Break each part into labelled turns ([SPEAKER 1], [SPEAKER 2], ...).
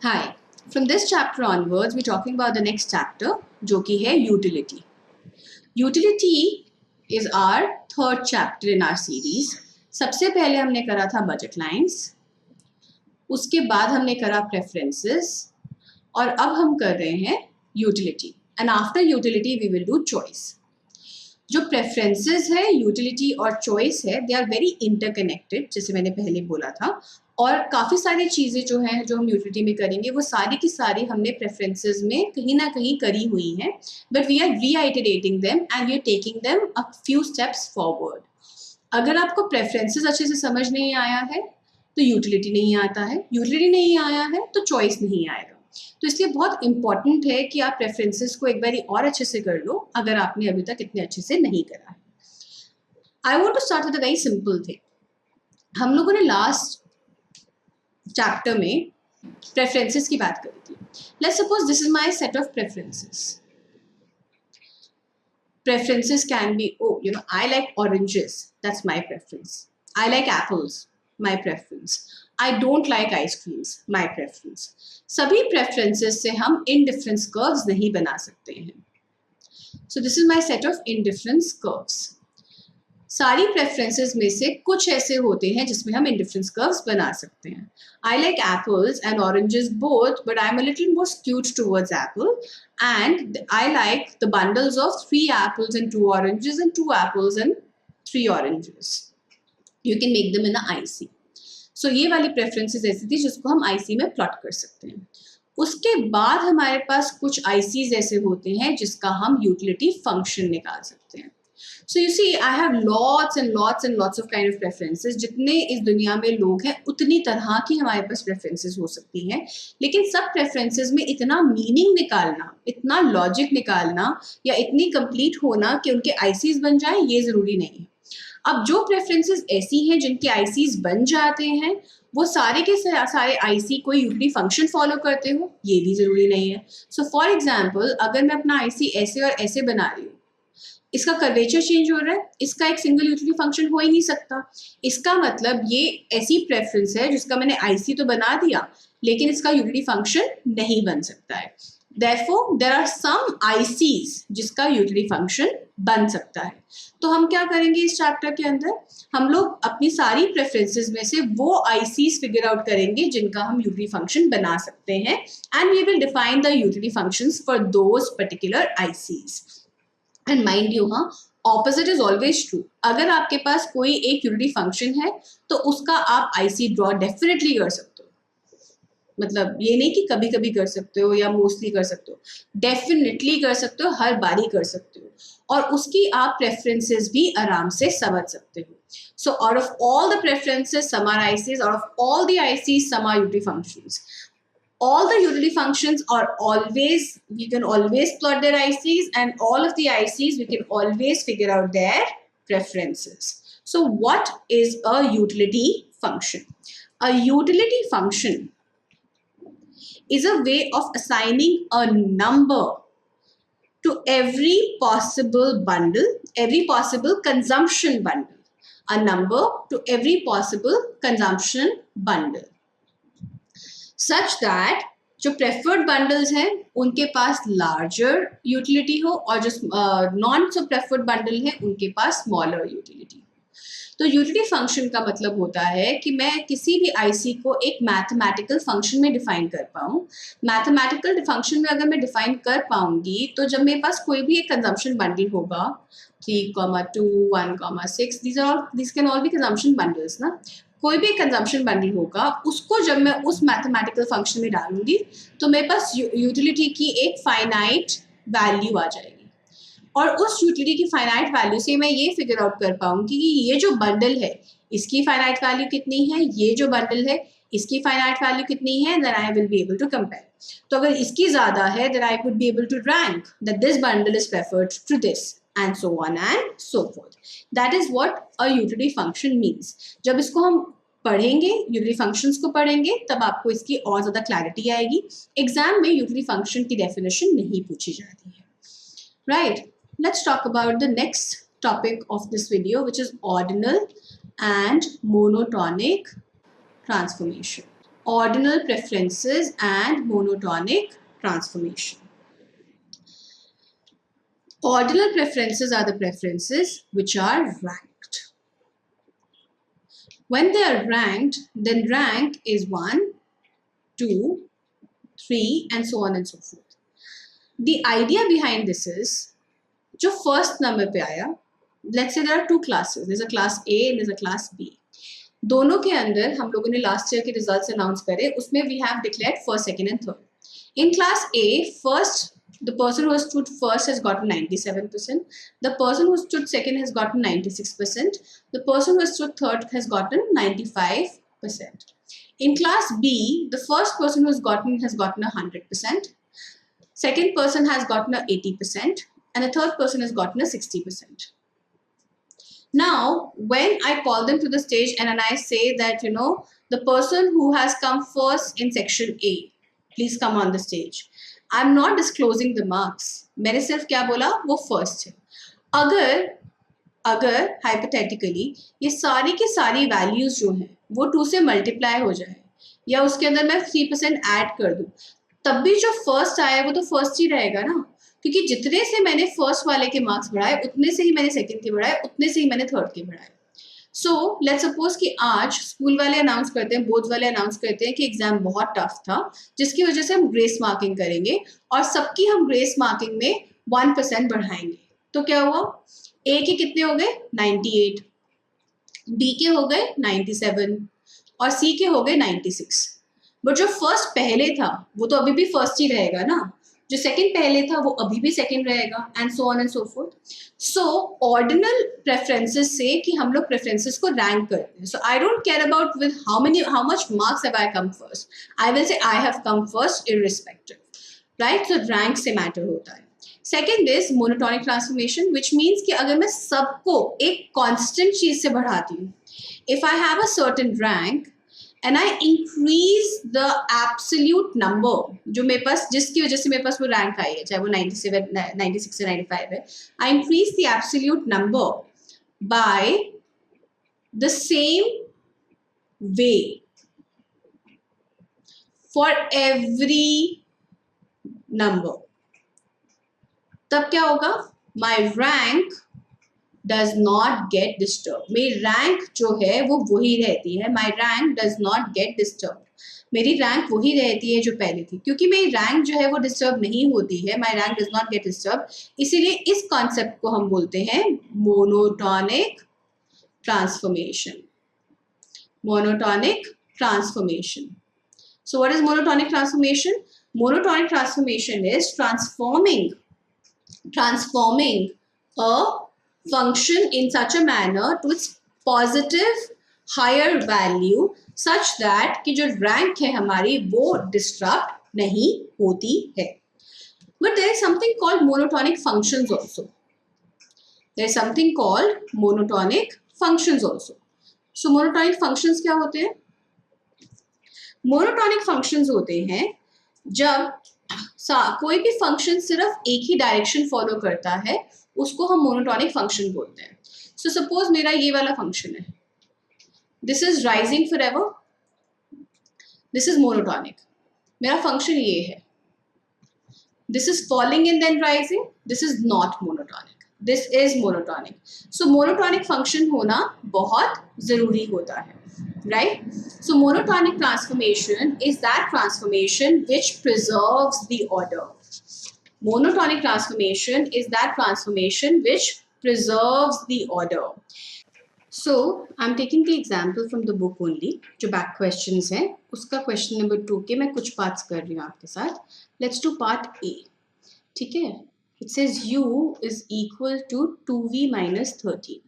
[SPEAKER 1] Hi. From this chapter onwards, we're talking about the next chapter, जो कि है utility. Utility is our third chapter in our series. सबसे पहले हमने करा था budget lines, उसके बाद हमने करा preferences, और अब हम कर रहे हैं utility. And after utility, we will do choice. जो preferences है, utility और choice है, they are very interconnected, जैसे मैंने पहले बोला था. और काफ़ी सारी चीज़ें जो हैं जो हम यूटिलिटी में करेंगे वो सारी की सारी हमने प्रेफरेंसेस में कहीं ना कहीं करी हुई हैं, but we are reiterating them and we are taking them a few steps forward. अगर आपको प्रेफरेंसेस अच्छे से समझ नहीं आया है तो यूटिलिटी नहीं आता है, यूटिलिटी नहीं आया है तो चॉइस नहीं आएगा. तो इसलिए बहुत इंपॉर्टेंट है कि आप प्रेफरेंसेस को एक बार और अच्छे से कर लो अगर आपने अभी तक इतने अच्छे से नहीं करा है. I want to start with a very simple thing. हम लोगों ने लास्ट चैप्टर में प्रेफरेंसेस की बात करी थी. Let's suppose this is my set of preferences. Preferences can be, I like oranges, that's my preference. I like apples, my preference. I don't like ice creams, my preference. सभी preferences से हम indifference curves नहीं बना सकते हैं. So this is my set of indifference curves. सारी preferences में से कुछ ऐसे होते हैं जिसमें हम इंडिफरेंस कर्व्स बना सकते हैं. I like apples and oranges both, but I am a little more skewed towards Apple, and I like the bundles of 3 apples and 2 oranges and 2 apples and 3 oranges. You can make them in a IC. So ये वाली preferences ऐसी थी जिसको हम IC में plot कर सकते हैं. उसके बाद हमारे पास कुछ ICs ऐसे होते हैं जिसका हम यूटिलिटी फंक्शन निकाल सकते हैं. So you see, I have lots and lots and lots of kind of preferences. जितने इस दुनिया में लोग हैं उतनी तरह की हमारे पास preferences हो सकती हैं, लेकिन सब preferences में इतना meaning निकालना, इतना logic निकालना या इतनी complete होना कि उनके ICs बन जाए, ये ज़रूरी नहीं है. अब जो preferences ऐसी हैं जिनके ICs बन जाते हैं वो सारे के सारे IC कोई यूटिलिटी फंक्शन फॉलो करते हो, ये भी ज़रूरी नहीं है. सो फॉर एग्जाम्पल, अगर मैं अपना IC ऐसे और ऐसे बना रही हूँ, इसका कर्वेचर चेंज हो रहा है, इसका एक सिंगल यूटिलिटी फंक्शन हो ही नहीं सकता. इसका मतलब ये ऐसी प्रेफरेंस है जिसका मैंने IC तो बना दिया लेकिन इसका यूटिलिटी फंक्शन नहीं बन सकता है. Therefore, there are some ICs जिसका यूटिलिटी फंक्शन बन सकता है. तो हम क्या करेंगे इस चैप्टर के अंदर, हम लोग अपनी सारी प्रेफरेंसेस में से वो ICs फिगर आउट करेंगे जिनका हम यूटिलिटी फंक्शन बना सकते हैं, and we will define the utility functions for those particular ICs. And mind you, हाँ, ऑपोजिट इज ऑलवेज ट्रू. अगर आपके पास कोई एक यूनिटी फंक्शन है तो उसका आप IC ड्रॉ डेफिनेटली कर सकते हो. मतलब ये नहीं कि कभी कभी कर सकते हो या मोस्टली कर सकते हो, डेफिनेटली कर सकते हो, हर बारी कर सकते हो, और उसकी आप प्रेफरेंसेस भी आराम से समझ सकते हो. So out of all the preferences some are ICs, out of all the ICs some are यूनिटी functions. All the utility functions are always, we can always plot their ICs, and all of the ICs we can always figure out their preferences. So what is a utility function? A utility function is a way of assigning a number to every possible bundle, every possible consumption bundle. A number to every possible consumption bundle. Such that जो preferred bundles हैं उनके पास larger utility हो और जो non सो preferred bundle हैं उनके पास smaller utility. तो utility function का मतलब होता है कि मैं किसी भी IC को एक मैथमेटिकल फंक्शन में डिफाइन कर पाऊँ. मैथमेटिकल फंक्शन में अगर मैं डिफाइन कर पाऊंगी तो जब मेरे पास कोई भी एक कंजम्पशन बंडल होगा, 3, 2, 1, 6, these can all be consumption bundles ना. कोई भी कंजम्पशन बंडल होगा, उसको जब मैं उस मैथमेटिकल फंक्शन में डालूंगी तो मेरे पास यूटिलिटी की एक फाइनाइट वैल्यू आ जाएगी, और उस यूटिलिटी की फाइनाइट वैल्यू से मैं ये फिगर आउट कर पाऊंगी कि ये जो बंडल है इसकी फाइनाइट वैल्यू कितनी है, ये जो बंडल है इसकी फाइनाइट वैल्यू कितनी है, then I will be able to compare. तो अगर इसकी ज़्यादा है then I would be able to rank that this bundle is preferred to this, and so on and so forth. That is what a utility function means. जब इसको हम पढ़ेंगे, utility functions को पढ़ेंगे, तब आपको इसकी और ज़्यादा क्लैरिटी आएगी. एग्जाम में यूटिलिटी फंक्शन की डेफिनेशन नहीं पूछी जाती है. Right, let's talk about the next topic of this video, which is ordinal and monotonic transformation. ordinal preferences and monotonic transformation. Ordinal preferences are the preferences which are ranked. When they are ranked, then rank is 1, 2, 3 and so on and so forth. The idea behind this is, जो first number पे आया, let's say there are two classes, there's a class A and there's a class B. दोनों के अंदर हम लोगों ने last year के रिजल्ट्स अनाउंस करे, उसमें we have declared first, second and third. In class A, first, the person who has stood first has gotten 97%. The person who stood second has gotten 96%. The person who has stood third has gotten 95%. In class B, the first person who has gotten 100%. Second person has gotten a 80%. And the third person has gotten a 60%. Now, when I call them to the stage and I say that, the person who has come first in section A, please come on the stage. I'm not disclosing the marks. मैंने सिर्फ क्या बोला, वो first है. अगर hypothetically ये सारी की सारी values जो हैं वो 2 से multiply हो जाए या उसके अंदर मैं 3% add कर दूँ, तब भी जो first आया वो तो first ही रहेगा ना, क्योंकि जितने से मैंने फर्स्ट वाले के मार्क्स बढ़ाए उतने से ही मैंने सेकंड के बढ़ाए, उतने से ही मैंने थर्ड के बढ़ाए. सो लेट्स सपोज कि आज स्कूल वाले अनाउंस करते हैं, बोर्ड वाले अनाउंस करते हैं कि एग्जाम बहुत टफ था, जिसकी वजह से हम ग्रेस मार्किंग करेंगे और सबकी हम ग्रेस मार्किंग में 1% बढ़ाएंगे. तो क्या हुआ, ए के कितने हो गए 98, बी के हो गए 97 और सी के हो गए 96. बट जो फर्स्ट पहले था वो तो अभी भी फर्स्ट ही रहेगा ना, जो सेकंड पहले था वो अभी भी सेकंड रहेगा, and so on and so fourth. So ordinal preferences से कि हम लोग प्रेफरेंसेस को रैंक करते हैं. So I don't care about with how much marks have I come first, I will say I have come first irrespective, right. तो rank से matter होता है. Second is monotonic transformation, which means कि अगर मैं सबको एक कॉन्स्टेंट चीज से बढ़ाती हूँ, if I have a certain rank and I increase the absolute number जो मेरे पास, जिसकी वजह से मेरे पास वो रैंक आई है, चाहे वो 97, 96 से 95 है, I increase the absolute number by the same way for every number. तब क्या होगा, my rank does not get disturbed. मेरी रैंक जो है वो वही रहती है. My rank does not get disturbed. मेरी रैंक वही रहती है जो पहले थी, क्योंकि मेरी रैंक जो है वो डिस्टर्ब नहीं होती है. My rank does not get disturbed. इसीलिए इस कॉन्सेप्ट को हम बोलते हैं monotonic transformation. Monotonic transformation. So what is monotonic transformation? Monotonic transformation is transforming a function in such a manner to its positive higher value such that कि जो rank है हमारी वो disrupt नहीं होती है. But there is something called monotonic functions also. There is something called monotonic functions also. So monotonic functions क्या होते हैं? Monotonic functions होते हैं जब कोई भी फंक्शन सिर्फ एक ही डायरेक्शन फॉलो करता है, उसको हम मोनोटॉनिक फंक्शन बोलते हैं. सो सपोज मेरा ये वाला फंक्शन है, this is rising forever, this is monotonic. मेरा फंक्शन ये है, this is falling in then rising, this is not monotonic, this is monotonic. So monotonic function होना बहुत जरूरी होता है, right? So monotonic transformation is that transformation which preserves the order. Monotonic transformation is that transformation which preserves the order. So I'm taking the example from the book only. जो back questions हैं, उसका question number 2 के मैं कुछ parts कर रही हूँ आपके साथ. Let's do part A. ठीक है? It says U is equal to 2V minus 13.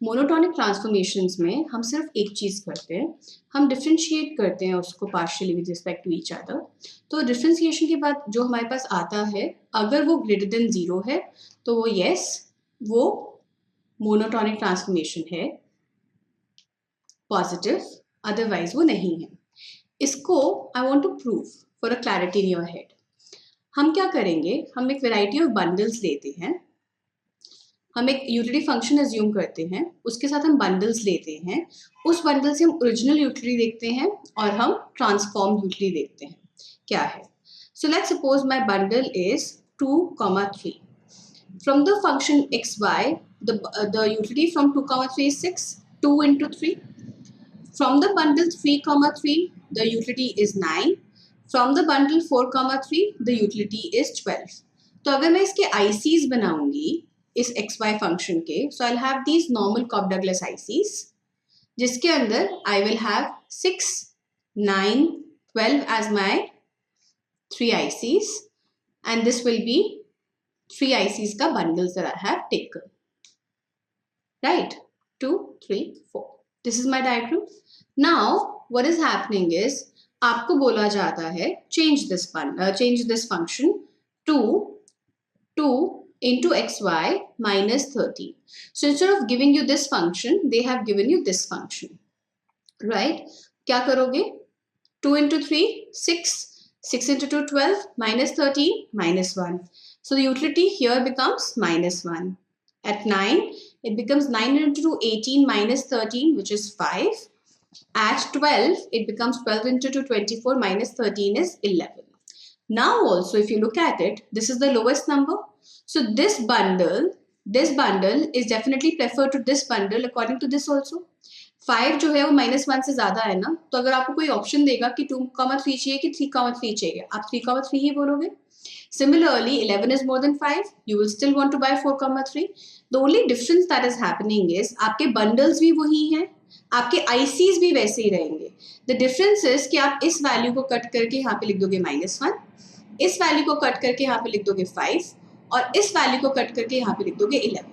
[SPEAKER 1] Monotonic transformations में हम सिर्फ एक चीज़ करते हैं, हम डिफ्रेंशिएट करते हैं उसको partially with respect to each other. तो डिफ्रेंशिएशन के बाद जो हमारे पास आता है, अगर वो ग्रेटर देन 0 है तो वो यस, वो मोनोटॉनिक ट्रांसफॉर्मेशन है, पॉजिटिव, अदरवाइज वो नहीं है. इसको I want to prove for a clarity in your head. हम क्या करेंगे, हम एक वैरायटी ऑफ बंडल्स लेते हैं. हम एक यूटिलिटी फंक्शन एज्यूम करते हैं, उसके साथ हम बंडल्स लेते हैं, उस बंडल से हम ओरिजिनल यूटिलिटी देखते हैं और हम ट्रांसफॉर्म यूटिलिटी देखते हैं क्या है. So let's suppose my bundle is 2, 3. From the function xy, the utility from 2, 3 is 6, 2 into 3. From the bundle 3, 3, the utility is 9. From the bundle 4, 3, the utility is 12. तो अगर मैं इसके ICs बनाऊंगी इस xy फंक्शन के, so I'll have these normal Cobb-Douglas ICs, जिसके अंदर I will have 6, 9, 12 as my 3 ICs, and this will be 3 ICs का bundles that I have taken. Right? 2, 3, 4. This is my diagram. Now, what is happening is आपको बोला जाता है change this function to 2 into xy minus 13. So instead of giving you this function, they have given you this function. Right? क्या करोगे? 2 into 3, 6. 6 into 2, 12. Minus 13, minus 1. So the utility here becomes minus 1. At 9, it becomes 9 into 2, 18 minus 13, which is 5. At 12, it becomes 12 into 2, 24 minus 13 is 11. Now also, if you look at it, this is the lowest number. So this bundle is definitely preferred to this bundle according to this also. 5 जो है वो -1 से ज़्यादा है ना, तो अगर आपको कोई ऑप्शन देगा कि 2, 3 चाहिए कि 3, 3 चाहिए, आप 3, 3 ही बोलोगे. Similarly, 11 is more than 5. You will still want to buy 4, 3. The only difference that is happening is आपके bundles भी वही हैं, आपके ICs भी वैसे ही रहेंगे. The difference is कि आप इस वैल्यू को कट करके यहाँ पे लिख दोगे -1, इस वैल्यू को कट करके यहाँ पे लिख दोगे 5 और इस वैल्यू को कट करके यहाँ पे लिख दोगे 11.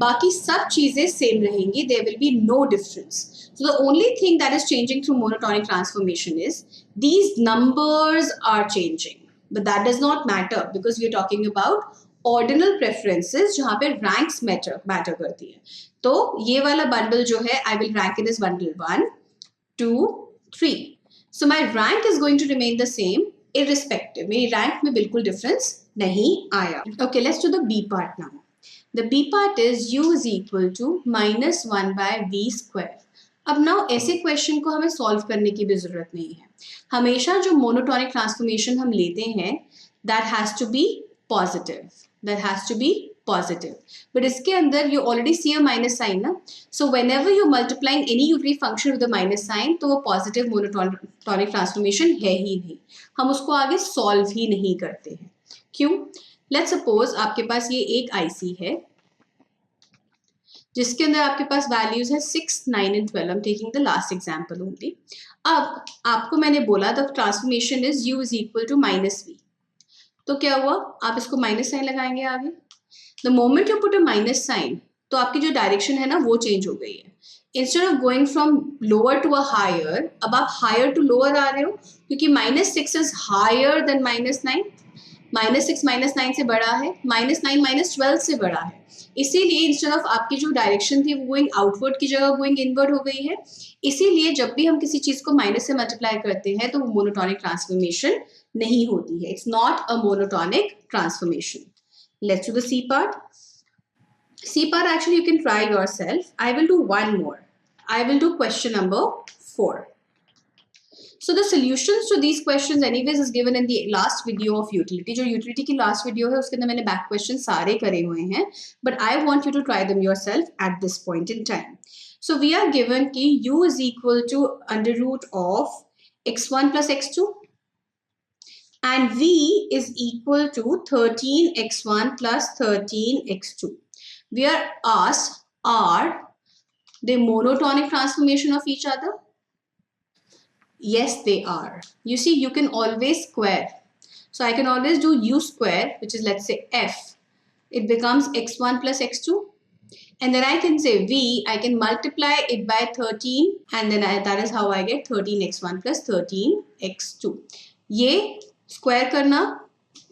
[SPEAKER 1] बाकी सब चीजें सेम रहेंगी. There will be no difference. So the only thing that is changing through monotonic transformation is these numbers are changing. But that does not matter because we are talking about ordinal preferences जहाँ पे ranks matter करती है. तो ये वाला bundle जो है, I will rank it as bundle 1, 2, 3. So my rank is going to remain the same irrespective. मेरी rank में बिल्कुल difference नहीं आया. Okay, let's do the B part now. The B part is u is equal to -1 by v square. अब now ऐसे question को हमें solve करने की भी जरूरत नहीं है. हमेशा जो मोनोटॉनिक ट्रांसफॉर्मेशन हम लेते हैं that has to be positive. But इसके अंदर you already see a minus sign ना. So whenever you multiplying any unitary function with a minus sign, तो वो positive monotonic transformation है ही नहीं. हम उसको आगे सॉल्व ही नहीं करते हैं. क्यों? Let's suppose आपके पास ये एक IC है जिसके अंदर आपके पास वैल्यूज है 6, 9 and 12. I'm taking the last example only. अब आपको मैंने बोला the transformation is u is equal to -v. तो क्या हुआ? आप इसको माइनस साइन लगाएंगे आगे. The moment you put a minus sign, तो आपकी जो डायरेक्शन है ना वो चेंज हो गई है. Instead of going from lower to a higher, अब आप higher to lower आ रहे हो क्योंकि -6 is higher than -9. -6 -9 से बड़ा है, -9 -12 से बड़ा है. इसीलिए इंस्टेड ऑफ आपकी जो डायरेक्शन थी वो गोइंग आउटवर्ड की जगह गोइंग इनवर्ड हो गई है. इसीलिए जब भी हम किसी चीज को माइनस से मल्टीप्लाई करते हैं तो वो मोनोटॉनिक ट्रांसफॉर्मेशन नहीं होती है. It's not a monotonic transformation. Let's do the C part. C part actually you can try yourself. I will do one more. I will do question number 4. So the solutions to these questions anyways is given in the last video of utility. जो utility की last video है उसके अंदर मैंने back questions सारे करे हुए हैं. But I want you to try them yourself at this point in time. So we are given कि u is equal to under root of x1 plus x2 and v is equal to 13x1 plus 13x2. We are asked, are they monotonic transformation of each other? Yes, they are. You see, you can always square. So I can always do u square, which is let's say f. It becomes x1 plus x2. And then I can say v, I can multiply it by 13. And then that is how I get 13x1 plus 13x2. ये square करना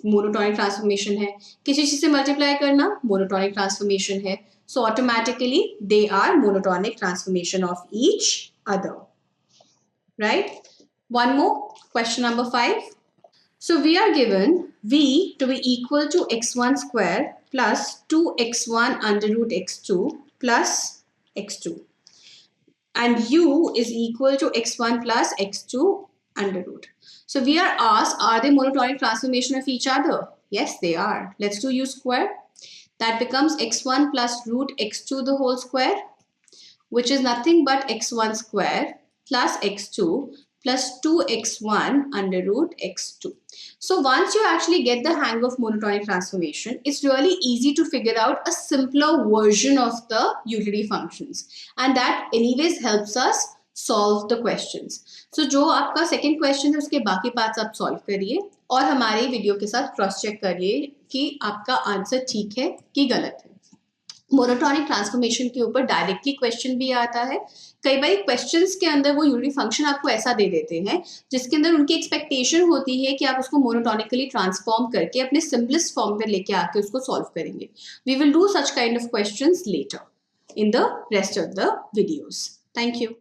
[SPEAKER 1] monotonic transformation है. किसी चीज से multiply करना monotonic transformation है. So automatically they are monotonic transformation of each other. Right? One more, question number 5. So we are given v to be equal to x1 square plus 2x1 under root x2 plus x2, and u is equal to x1 plus x2 under root. So we are asked, are they monotonic transformation of each other? Yes, they are. Let's do u square. That becomes x1 plus root x2 the whole square, which is nothing but x1 square plus x2 plus 2x1 under root x2. So once you actually get the hang of monotonic transformation, it's really easy to figure out a simpler version of the utility functions, and that anyways helps us solve the questions. So जो आपका second question है उसके बाकी parts आप solve करिए और हमारे video के साथ क्रॉस चेक करिए कि आपका आंसर ठीक है कि गलत है। मोनोटॉनिक ट्रांसफॉर्मेशन के ऊपर डायरेक्टली क्वेश्चन भी आता है। कई बार क्वेश्चंस के अंदर वो यूनिटी फंक्शन आपको ऐसा दे देते हैं जिसके अंदर उनकी एक्सपेक्टेशन होती है कि आप उसको मोनोटॉनिकली ट्रांसफॉर्म करके अपने सिंपलेस्ट फॉर्म में लेके आके उसको सॉल्व करेंगे। We will do such kind of questions later in the rest of the videos. Thank you.